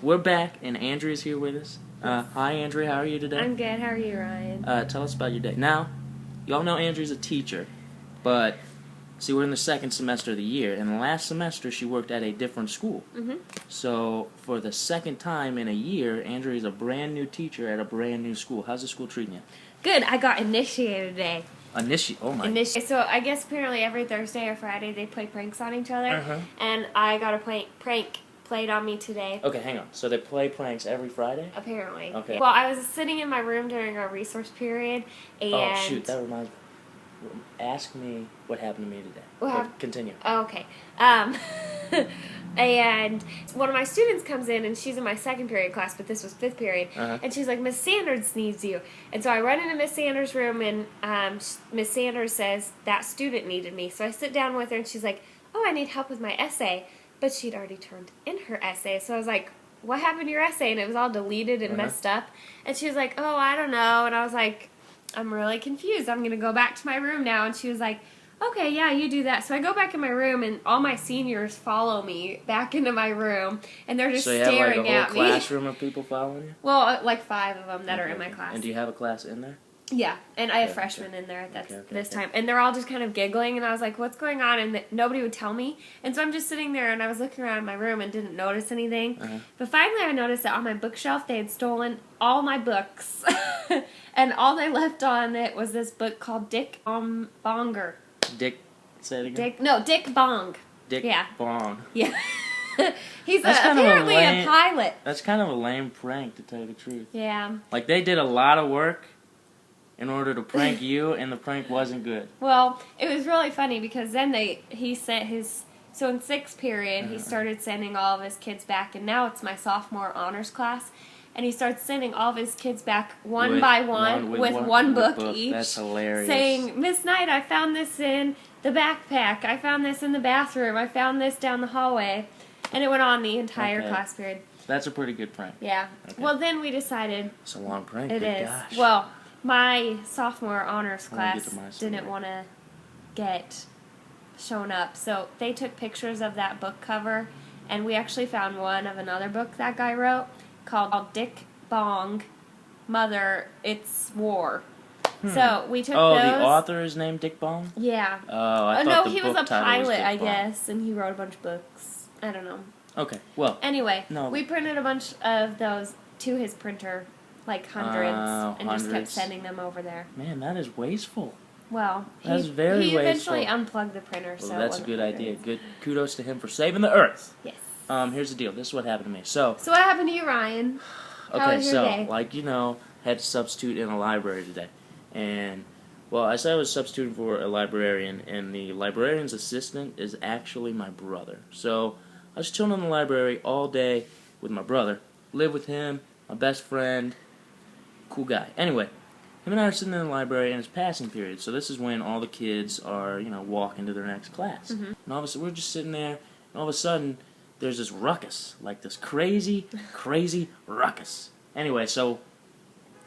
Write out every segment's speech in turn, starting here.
we're back, and Andrea's here with us. Hi, Andrea. How are you today? I'm good. How are you, Ryan? Tell us about your day. Now, y'all know Andrea's a teacher, but see, we're in the second semester of the year, and last semester she worked at a different school. Mm-hmm. So, for the second time in a year, Andrea's a brand new teacher at a brand new school. How's the school treating you? Good. I got initiated today. Oh my. So I guess apparently every Thursday or Friday they play pranks on each other, and I got a prank played on me today. Okay, hang on. So they play pranks every Friday? Apparently. Okay. Well, I was sitting in my room during our resource period, and... Oh, shoot. That reminds me. Ask me what happened to me today. But continue. Oh, okay. And one of my students comes in, and she's in my second period class, but this was fifth period, and she's like, Miss Sanders needs you. And so I run into Miss Sanders' room, and Miss Sanders says, that student needed me. So I sit down with her, and she's like, oh, I need help with my essay. But she'd already turned in her essay. So I was like, what happened to your essay? And it was all deleted and messed up. And she was like, oh, I don't know. And I was like, I'm really confused. I'm going to go back to my room now. And she was like, okay, yeah, you do that. So I go back in my room, and all my seniors follow me back into my room. And they're just staring at me. So you have like a whole classroom of people following you? Well, like 5 of them that are in my class. And do you have a class in there? Yeah, and I have freshmen in there at this time. And they're all just kind of giggling, and I was like, what's going on? And nobody would tell me. And so I'm just sitting there, and I was looking around my room and didn't notice anything. But finally I noticed that on my bookshelf they had stolen all my books. And all they left on it was this book called Dick Bonger. Dick, say it again? Dick Bong. Dick Bong. Yeah. He's apparently a pilot. That's kind of a lame prank, to tell you the truth. Yeah. Like, they did a lot of work in order to prank you, and the prank wasn't good. Well, it was really funny because then he sent his... So in 6th period, he started sending all of his kids back, and now it's my sophomore honors class. And he starts sending all of his kids back one by one with one book each. That's hilarious. Saying, Miss Knight, I found this in the backpack. I found this in the bathroom. I found this down the hallway. And it went on the entire class period. That's a pretty good prank. Yeah. Okay. Well, then we decided... It's a long prank, It is. Gosh. Well, my sophomore honors class didn't want to get shown up. So they took pictures of that book cover, and we actually found one of another book that guy wrote called Dick Bong, Mother, It's War. So we took those. Oh, the author is named Dick Bong? Yeah. Oh, I thought the he was book a title was pilot, Dick I Bong. guess, and he wrote a bunch of books. I don't know. Okay, well. Anyway, we printed a bunch of those to his printer, like hundreds, and just kept sending them over there. Man, that is wasteful. Well, he eventually unplugged the printer, so that's a good idea. Good kudos to him for saving the earth. Yes. Here's the deal. This is what happened to me. So what happened to you, Ryan? How was your day? Like you know, had to substitute in a library today, and well, I said I was substituting for a librarian, and the librarian's assistant is actually my brother. So I was chilling in the library all day with my brother. Live with him, my best friend, cool guy. Anyway, him and I are sitting in the library, and it's passing period. So this is when all the kids are, walking to their next class. And all of a sudden, we're just sitting there, and all of a sudden, there's this ruckus, like this crazy, crazy ruckus. Anyway, so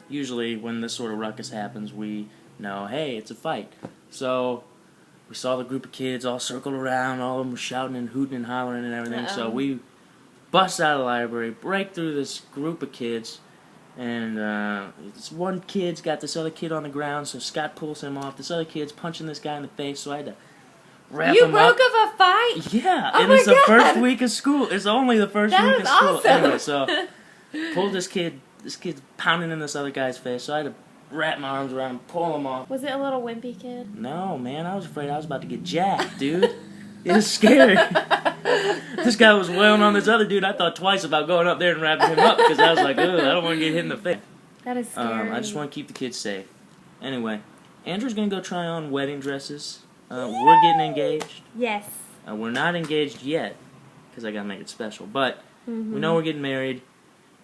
usually when this sort of ruckus happens, we know, hey, it's a fight. So we saw the group of kids all circled around, all of them were shouting and hooting and hollering and everything. So we bust out of the library, break through this group of kids, and this one kid's got this other kid on the ground, so Scott pulls him off. This other kid's punching this guy in the face, so I had to wrap him up. You broke up a fight? Yeah, and it's the first week of school. It's only the first week of school. Awesome. Anyway, so pulled this kid's pounding in this other guy's face, so I had to wrap my arms around him, pull him off. Was it a little wimpy kid? No, man, I was afraid I was about to get jacked, dude. It was scary. This guy was wailing on this other dude. I thought twice about going up there and wrapping him up because I was like, ugh, I don't want to get hit in the face. That is scary. I just want to keep the kids safe. Anyway, Andrew's going to go try on wedding dresses. We're getting engaged. Yes. We're not engaged yet because I got to make it special. But we know we're getting married.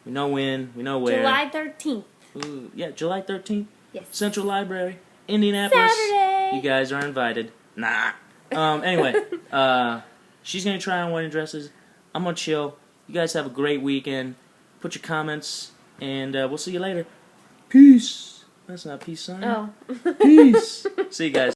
We know when. We know where. July 13th. Ooh, yeah, July 13th. Yes. Central Library, Indianapolis. Saturday. You guys are invited. Nah. Anyway, she's going to try on wedding dresses. I'm going to chill. You guys have a great weekend. Put your comments, and we'll see you later. Peace. That's not a peace sign. Oh. Peace. See you guys.